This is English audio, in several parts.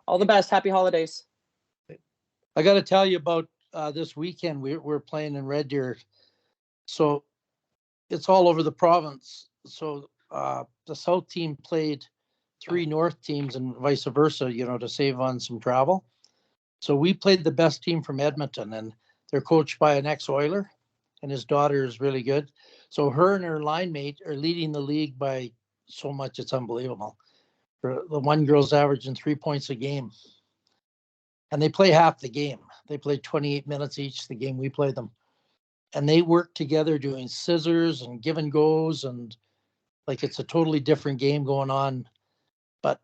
All the best. Happy holidays. I got to tell you about this weekend. We're playing in Red Deer. So it's all over the province. So the South team played 3 North teams and vice versa, to save on some travel. So we played the best team from Edmonton, and they're coached by an ex-Oiler, and his daughter is really good. So her and her line mate are leading the league by so much, it's unbelievable. The one girl's averaging 3 points a game. And they play half the game. They play 28 minutes each, the game we play them. And they work together doing scissors and give and goes, and like it's a totally different game going on. But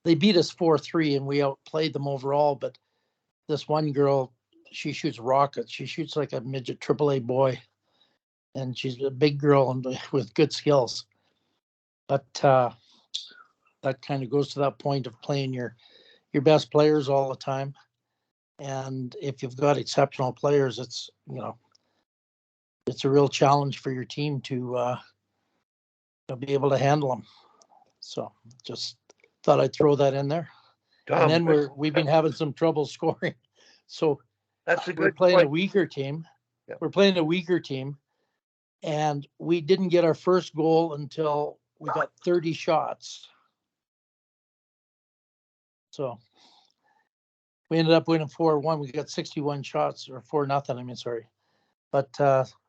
they beat us 4-3 and we outplayed them overall. But this one girl, she shoots rockets. She shoots like a midget AAA boy. And she's a big girl and with good skills. But that kind of goes to that point of playing your best players all the time. And if you've got exceptional players, it's a real challenge for your team to be able to handle them. So just thought I'd throw that in there. And then we've been having some trouble scoring. So that's a good we're playing point. a weaker team. Yep. We're playing a weaker team. And we didn't get our first goal until we got 30 shots. So we ended up winning 4-1. We got 61 shots, or 4-0. Sorry. But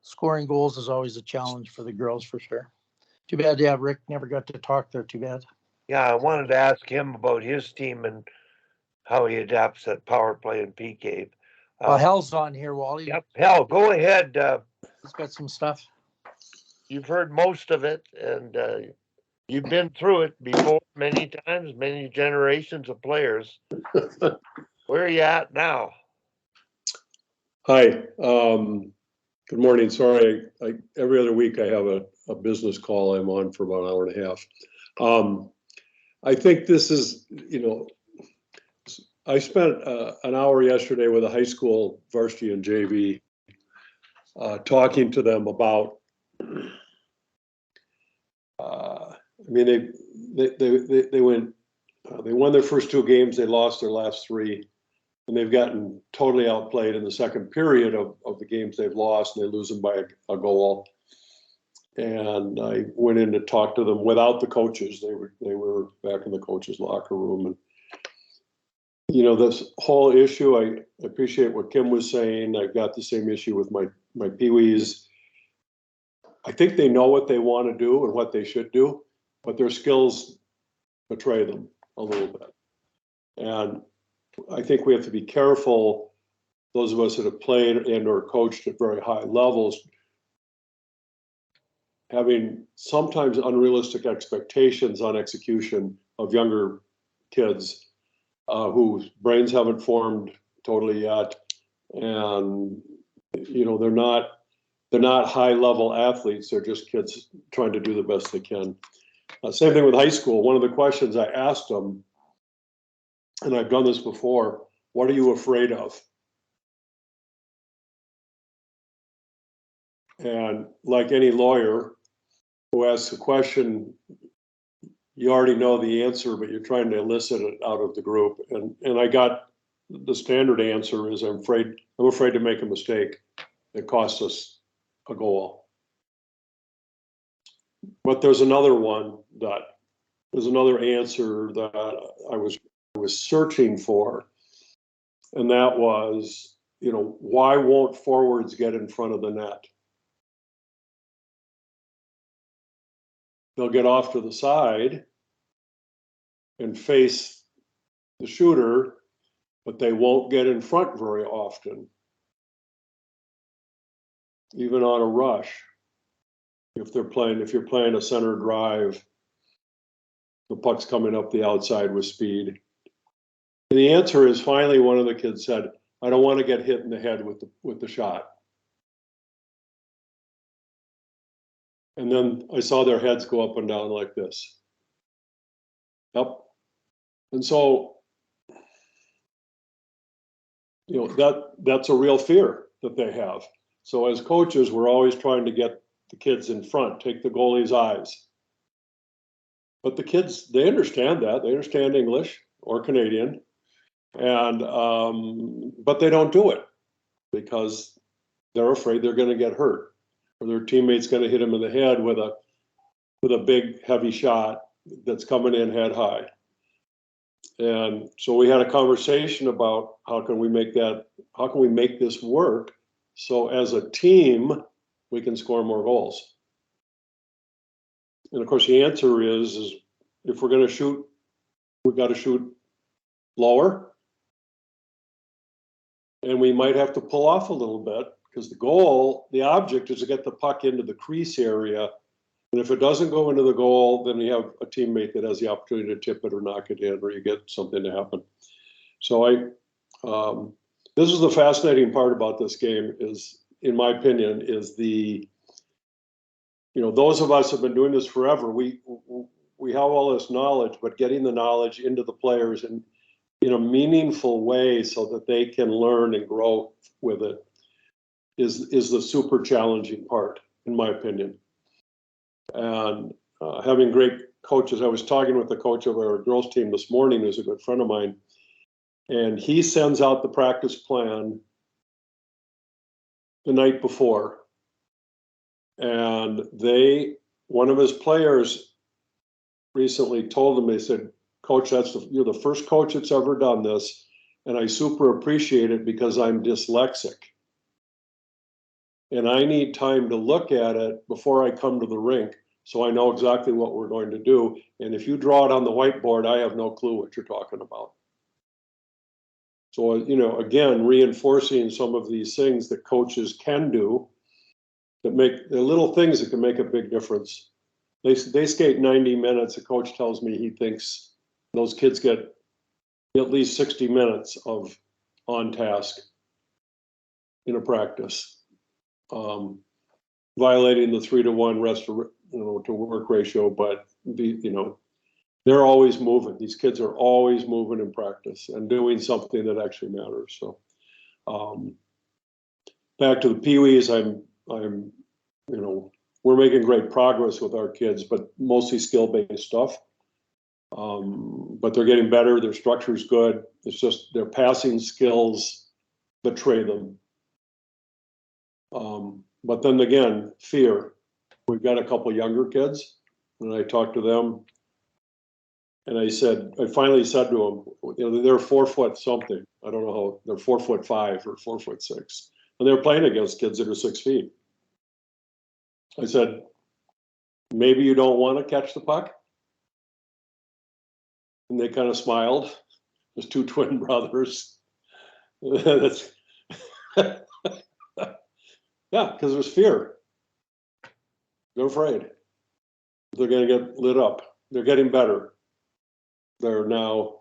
scoring goals is always a challenge for the girls, for sure. Too bad, Rick never got to talk there. Too bad. Yeah, I wanted to ask him about his team and how he adapts that power play in PK. Well, Hal's on here, Wally. Yep, Hal, go ahead. He's got some stuff. You've heard most of it, and you've been through it before many times, many generations of players. Where are you at now? Hi. Good morning. Sorry, every other week I have a business call I'm on for about an hour and a half. I think this is, I spent an hour yesterday with a high school varsity and JV talking to them about, they won their first 2 games, they lost their last 3. And they've gotten totally outplayed in the second period of the games they've lost, and they lose them by a goal. And I went in to talk to them without the coaches. They were back in the coaches' locker room. And this whole issue, I appreciate what Kim was saying. I've got the same issue with my peewees. I think they know what they want to do and what they should do, but their skills betray them a little bit. And I think we have to be careful, those of us that have played and or coached at very high levels, having sometimes unrealistic expectations on execution of younger kids whose brains haven't formed totally yet. And, they're not high level athletes. They're just kids trying to do the best they can. Same thing with high school. One of the questions I asked them, and I've done this before, what are you afraid of? And like any lawyer who asks a question, you already know the answer, but you're trying to elicit it out of the group. And I got the standard answer is I'm afraid to make a mistake that costs us a goal. But there's another answer that I was searching for, and that was, why won't forwards get in front of the net? They'll get off to the side and face the shooter, but they won't get in front very often, even on a rush. If you're playing a center drive, the puck's coming up the outside with speed. And the answer is, finally, one of the kids said, I don't want to get hit in the head with the shot. And then I saw their heads go up and down like this. Yep. And so, that's a real fear that they have. So as coaches, we're always trying to get the kids in front, take the goalie's eyes. But the kids, they understand that. They understand English or Canadian. And but they don't do it because they're afraid they're going to get hurt, or their teammate's going to hit them in the head with a big heavy shot that's coming in head high. And so we had a conversation about how can we make this work so as a team we can score more goals. And of course the answer is if we're going to shoot, we've got to shoot lower, and we might have to pull off a little bit because the object is to get the puck into the crease area. And if it doesn't go into the goal, then you have a teammate that has the opportunity to tip it or knock it in, or you get something to happen. So this is the fascinating part about this game is, in my opinion, is those of us who have been doing this forever, we have all this knowledge, but getting the knowledge into the players and in a meaningful way so that they can learn and grow with it is the super challenging part, in my opinion. And having great coaches, I was talking with the coach of our girls team this morning, who's a good friend of mine, and he sends out the practice plan the night before. And one of his players recently told him, they said, Coach, you're the first coach that's ever done this, and I super appreciate it because I'm dyslexic. And I need time to look at it before I come to the rink so I know exactly what we're going to do. And if you draw it on the whiteboard, I have no clue what you're talking about. So, again, reinforcing some of these things that coaches can do that make the little things that can make a big difference. They skate 90 minutes. The coach tells me he thinks those kids get at least 60 minutes of on task in a practice. Violating the 3-to-1 rest to work ratio, but they're always moving. These kids are always moving in practice and doing something that actually matters. So back to the Pee-wees, we're making great progress with our kids, but mostly skill-based stuff. But they're getting better. Their structure's good. It's just their passing skills betray them. But then again, fear. We've got a couple younger kids, and I talked to them, and I finally said to them, they're 4 foot something. I don't know how, they're 4'5" or 4'6", and they're playing against kids that are 6 feet. I said, maybe you don't want to catch the puck? And they kind of smiled. There's 2 twin brothers. That's yeah, because there's fear. They're afraid. They're going to get lit up. They're getting better. They're now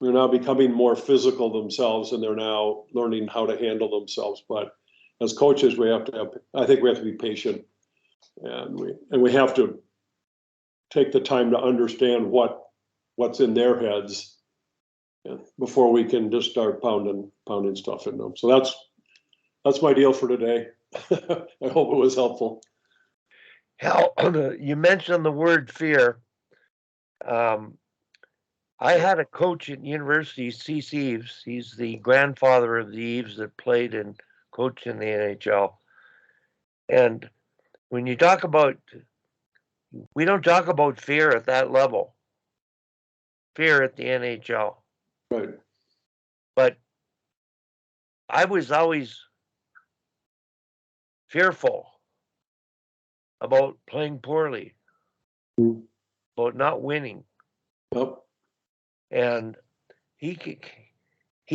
becoming more physical themselves, and they're now learning how to handle themselves. But as coaches, I think we have to be patient, and we have to take the time to understand what's in their heads before we can just start pounding stuff in them. So that's my deal for today. I hope it was helpful. Hal, you mentioned the word fear. I had a coach at university, C.C. Eves. He's the grandfather of the Eves that played and coached in the NHL. And when you talk about, we don't talk about fear at that level. Fear at the NHL. Right. But I was always fearful about playing poorly, about not winning. Yep. And he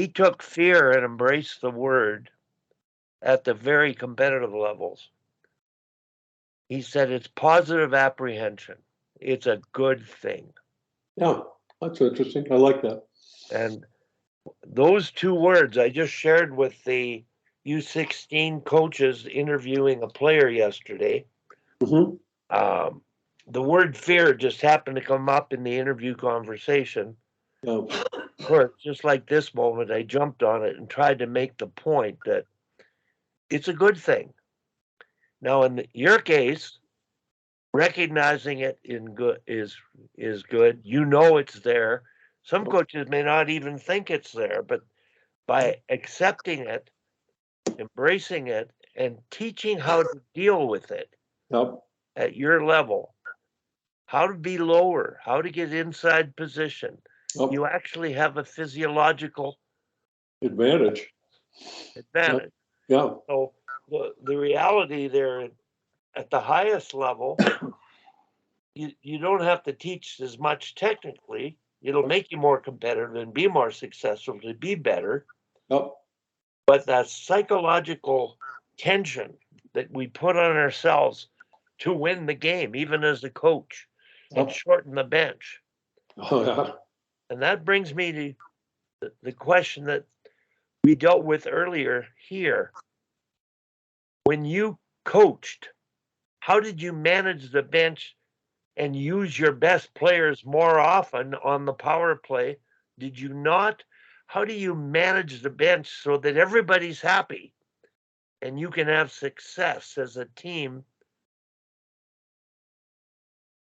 took fear and embraced the word at the very competitive levels. He said it's positive apprehension. It's a good thing. Yeah, that's interesting. I like that. And those 2 words I just shared with the U16 coaches interviewing a player yesterday. Mm-hmm. The word fear just happened to come up in the interview conversation. Yeah. Of course, just like this moment, I jumped on it and tried to make the point that it's a good thing. Now, in your case, recognizing it in good is good. It's there. Some coaches may not even think it's there, but by accepting it, embracing it, and teaching how to deal with it Yep. at your level, how to be lower, how to get inside position, Yep. you actually have a physiological Advantage. advantage. Yeah. So the reality there at the highest level, you don't have to teach as much technically. It'll make you more competitive and be more successful to be better. Yep. But that psychological tension that we put on ourselves to win the game, even as a coach, and Yep. shorten the bench. Oh, yeah. And that brings me to the question that we dealt with earlier here. When you coached, how did you manage the bench and use your best players more often on the power play? Did you not? How do you manage the bench so that everybody's happy and you can have success as a team?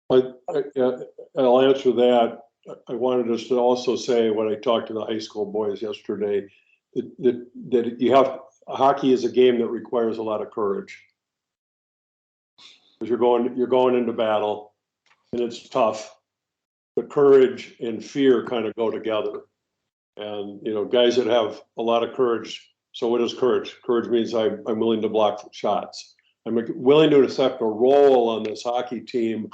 I'll answer that. I wanted us to also say when I talked to the high school boys yesterday that you have hockey is a game that requires a lot of courage because you're going into battle and it's tough, but courage and fear kind of go together. And guys that have a lot of courage. So what is courage? Courage means I'm willing to block shots. I'm willing to accept a role on this hockey team.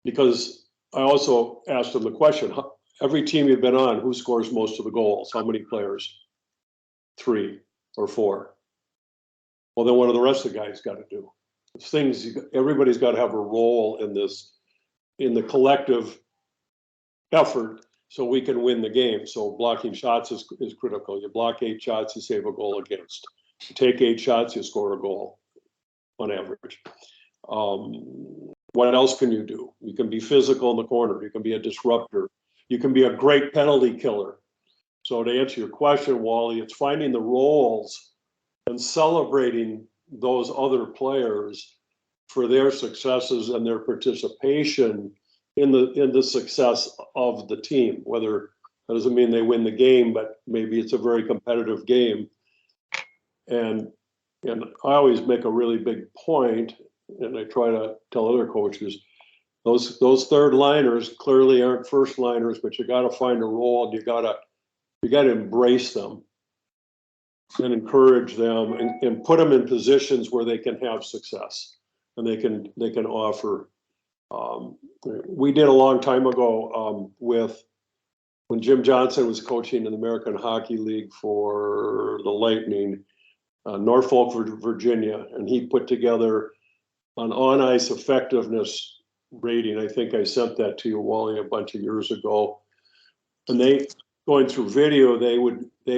Because I also asked them the question, every team you've been on, who scores most of the goals? How many players? 3 or 4. Well, then what do the rest of the guys got to do? It's things, everybody's got to have a role in this, in the collective effort so we can win the game. So blocking shots is critical. You block 8 shots, you save a goal against. You take 8 shots, you score a goal on average. What else can you do? You can be physical in the corner. You can be a disruptor. You can be a great penalty killer. So to answer your question, Wally, it's finding the roles and celebrating those other players for their successes and their participation in the success of the team. Whether that doesn't mean they win the game, but maybe it's a very competitive game. And I always make a really big point, and I try to tell other coaches, those third liners clearly aren't first liners, but you got to find a role and you got to embrace them and encourage them and put them in positions where they can have success and they can offer. We did a long time ago with when Jim Johnson was coaching in the American Hockey League for the Lightning, Norfolk, Virginia, and he put together an on-ice effectiveness rating. I think I sent that to you, Wally, a bunch of years ago. And they, going through video, they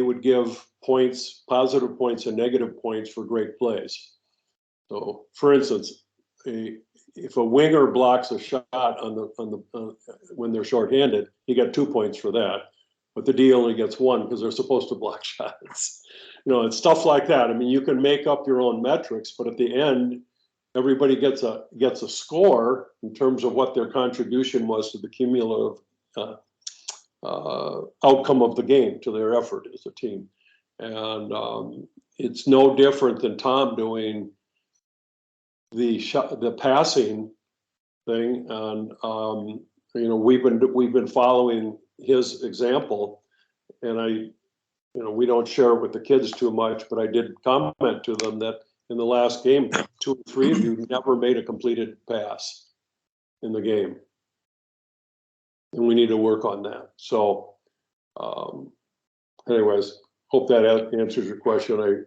would give points, positive points and negative points for great plays. So, for instance, if a winger blocks a shot when they're shorthanded, he got 2 points for that. But the D only gets 1 because they're supposed to block shots. It's stuff like that. I mean, you can make up your own metrics, but at the end, everybody gets a score in terms of what their contribution was to the cumulative outcome of the game, to their effort as a team. And it's no different than Tom doing the passing thing. And we've been following his example, and we don't share it with the kids too much, but I did comment to them that in the last game, 2 or 3 of you never made a completed pass in the game. And we need to work on that. So anyways, hope that answers your question.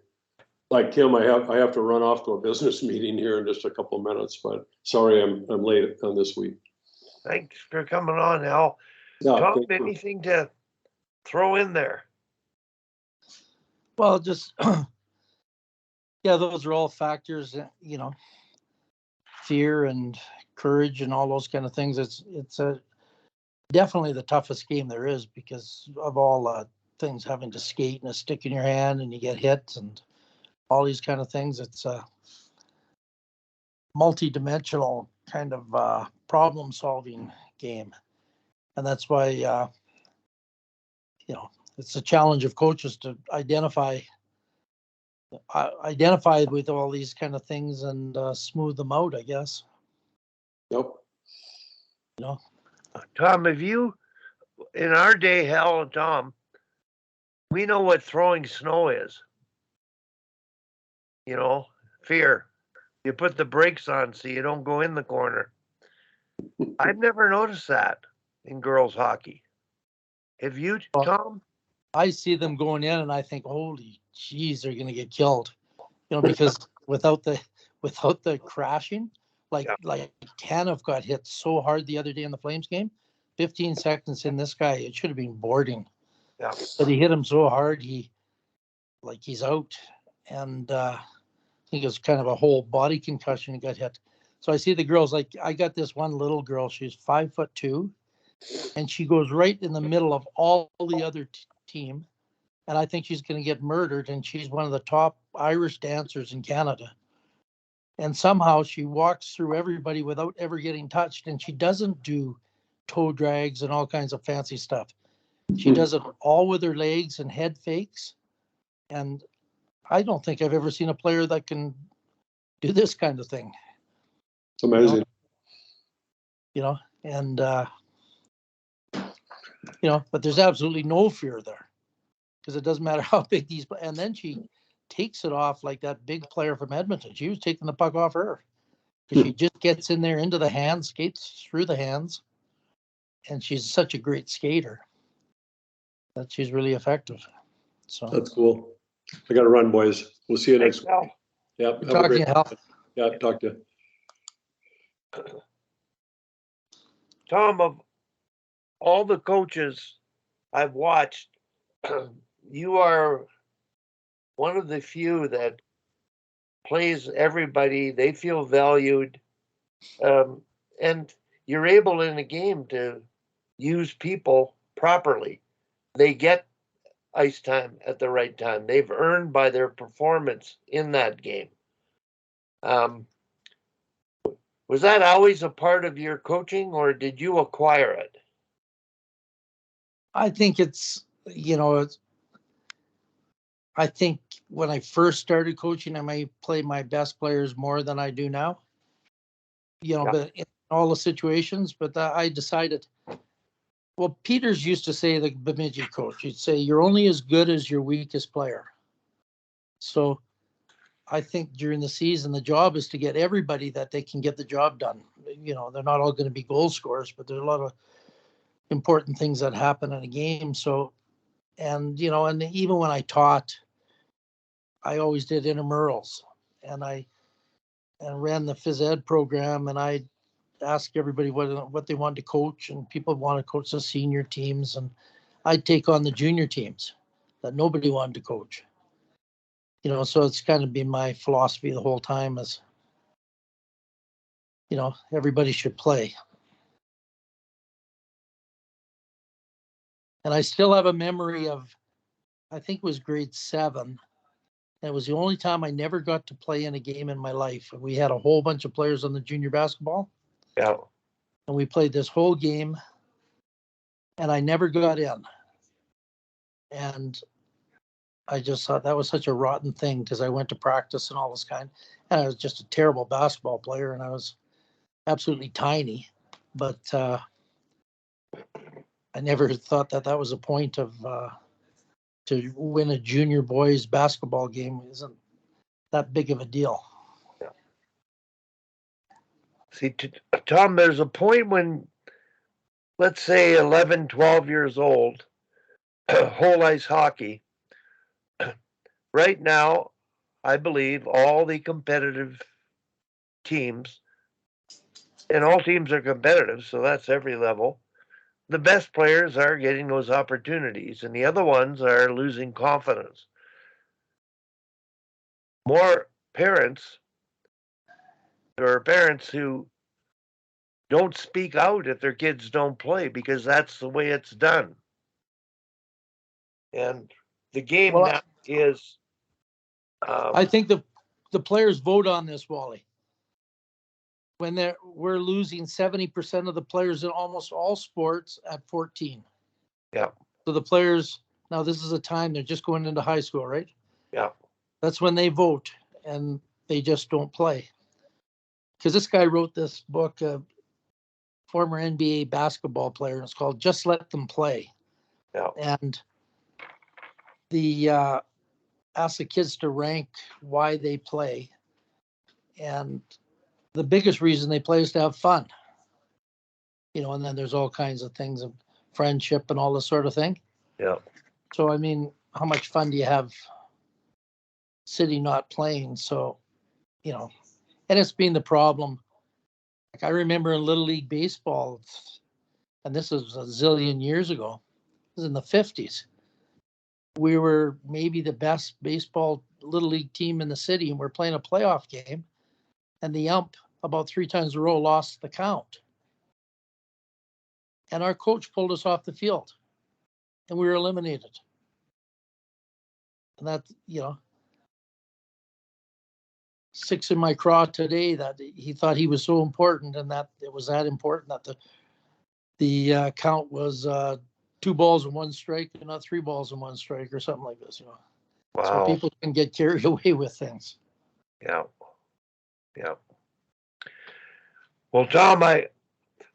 Like Kim, I have to run off to a business meeting here in just a couple of minutes, but sorry I'm late on this week. Thanks for coming on, Hal. Yeah, Tom, anything to throw in there? Well, just yeah, those are all factors, fear and courage and all those kind of things. It's definitely the toughest game there is because of all things, having to skate and a stick in your hand and you get hit and all these kind of things. It's a multi-dimensional kind of problem-solving game. And that's why, it's a challenge of coaches to identify with all these kind of things and smooth them out, I guess. Yep. Tom, have you, in our day, Hal and Tom, we know what throwing snow is. Fear. You put the brakes on so you don't go in the corner. I've never noticed that in girls hockey. Have you, Tom? I see them going in and I think, holy jeez, they're going to get killed. Because without the crashing, like Tanev got hit so hard the other day in the Flames game, 15 seconds in, this guy, it should have been boarding. Yeah. But he hit him so hard, he's out. And I think it was kind of a whole body concussion. He got hit. So I see the girls, like I got this one little girl, she's 5'2", and she goes right in the middle of all the other team. And I think she's going to get murdered. And she's one of the top Irish dancers in Canada. And somehow she walks through everybody without ever getting touched. And she doesn't do toe drags and all kinds of fancy stuff. She does it all with her legs and head fakes. And I don't think I've ever seen a player that can do this kind of thing. It's amazing. And, but there's absolutely no fear there. Because it doesn't matter how big these, and then she takes it off like that big player from Edmonton. She was taking the puck off her because she just gets in there into the hands, skates through the hands, and she's such a great skater that she's really effective. So That's cool. I got to run, boys. We'll see you next week. Hal. Yep. talking health. Yeah, talk to you. Tom, of all the coaches I've watched, you are one of the few that plays everybody. They feel valued. And you're able in a game to use people properly. They get ice time at the right time. They've earned by their performance in that game. Was that always a part of your coaching, or did you acquire it? I think I think when I first started coaching, I may play my best players more than I do now. But in all the situations, but I decided, well, Peters used to say, the Bemidji coach, he'd say, you're only as good as your weakest player. So I think during the season, the job is to get everybody that they can get the job done. They're not all going to be goal scorers, but there's a lot of important things that happen in a game. So, and even when I taught, I always did intramurals, and ran the phys ed program, and I asked everybody what they wanted to coach, and people want to coach the senior teams, and I'd take on the junior teams that nobody wanted to coach. So it's kind of been my philosophy the whole time is, everybody should play. And I still have a memory of, I think it was grade 7. And it was the only time I never got to play in a game in my life. We had a whole bunch of players on the junior basketball. Yeah. And we played this whole game, and I never got in. And I just thought that was such a rotten thing because I went to practice and all this kind. And I was just a terrible basketball player, and I was absolutely tiny. But I never thought that was a point of to win a junior boys basketball game isn't that big of a deal. Yeah. See, Tom, there's a point when, let's say 11, 12 years old, whole ice hockey. Right now, I believe all the competitive teams, and all teams are competitive, so that's every level. The best players are getting those opportunities, and the other ones are losing confidence. More parents, there are parents who don't speak out if their kids don't play because that's the way it's done. And the game now is. I think the players vote on this, Wally. when we're losing 70% of the players in almost all sports at 14. Yeah. So the players, now this is a time they're just going into high school, right? Yeah. That's when they vote and they just don't play. Because this guy wrote this book, former NBA basketball player, and it's called Just Let Them Play. Yeah. And the ask the kids to rank why they play. And the biggest reason they play is to have fun. And then there's all kinds of things of friendship and all this sort of thing. Yeah. So, I mean, how much fun do you have sitting not playing? So, and it's been the problem. Like I remember in Little League Baseball, and this was a zillion years ago, it was in the 50s. We were maybe the best baseball Little League team in the city, and we're playing a playoff game, and the ump about 3 times in a row lost the count. And our coach pulled us off the field, and we were eliminated. And that, 6 in my craw today that he thought he was so important, and that it was that important that the count was 2 balls and 1 strike and not 3 balls and 1 strike or something like this. Wow. So people can get carried away with things. Yeah. Yeah. Well, Tom, I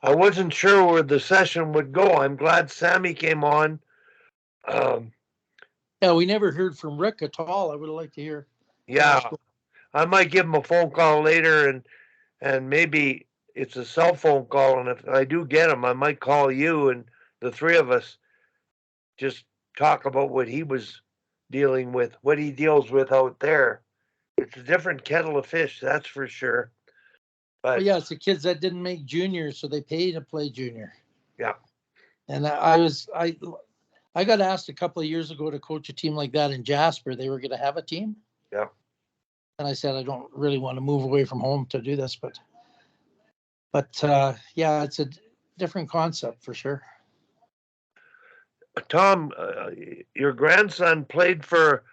wasn't sure where the session would go. I'm glad Sammy came on. Yeah, we never heard from Rick at all. I would have liked to hear. Yeah, I might give him a phone call later, and maybe it's a cell phone call. And if I do get him, I might call you, and the 3 of us just talk about what he was dealing with, what he deals with out there. It's a different kettle of fish, that's for sure. But well, yeah, it's the kids that didn't make junior, so they pay to play junior. Yeah. And I got asked a couple of years ago to coach a team like that in Jasper. They were going to have a team. Yeah. And I said, I don't really want to move away from home to do this, but yeah, it's a different concept for sure. Tom, your grandson played for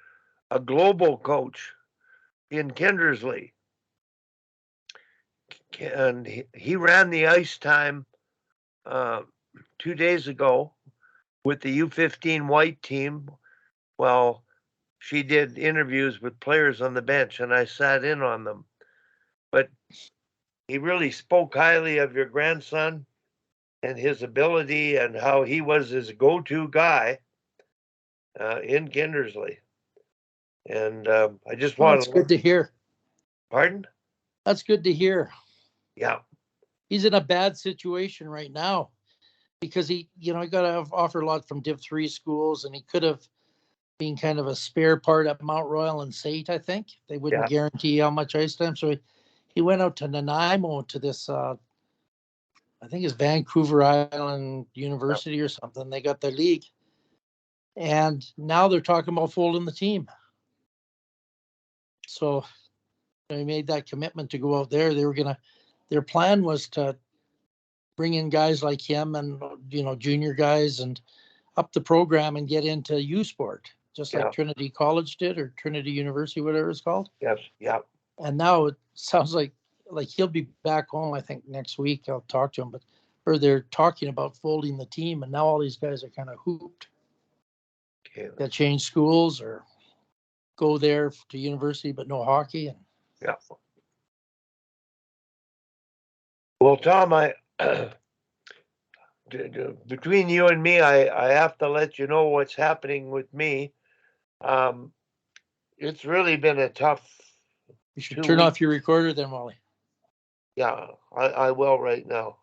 a global coach in Kindersley. And he ran the ice time 2 days ago with the U15 white team. Well, she did interviews with players on the bench, and I sat in on them. But he really spoke highly of your grandson and his ability and how he was his go-to guy in Kindersley. And I just want That's good to hear. Pardon? That's good to hear. Yeah. He's in a bad situation right now because he got to offer a lot from Div 3 schools, and he could have been kind of a spare part at Mount Royal and Sate, I think. They wouldn't guarantee how much ice time. So he went out to Nanaimo to this, I think it's Vancouver Island University or something. They got the league. And now they're talking about folding the team. So they made that commitment to go out there. Their plan was to bring in guys like him and, junior guys and up the program and get into U Sport, just like Trinity College did, or Trinity University, whatever it's called. Yes. Yeah. And now it sounds like he'll be back home, I think, next week. I'll talk to him, or they're talking about folding the team, and now all these guys are kind of hooped. Okay. They'll change schools or go there to university, but no hockey. And yeah. Well, Tom, between you and me, I have to let you know what's happening with me. It's really been a tough. You should turn off your recorder then, Molly. Yeah, I will right now.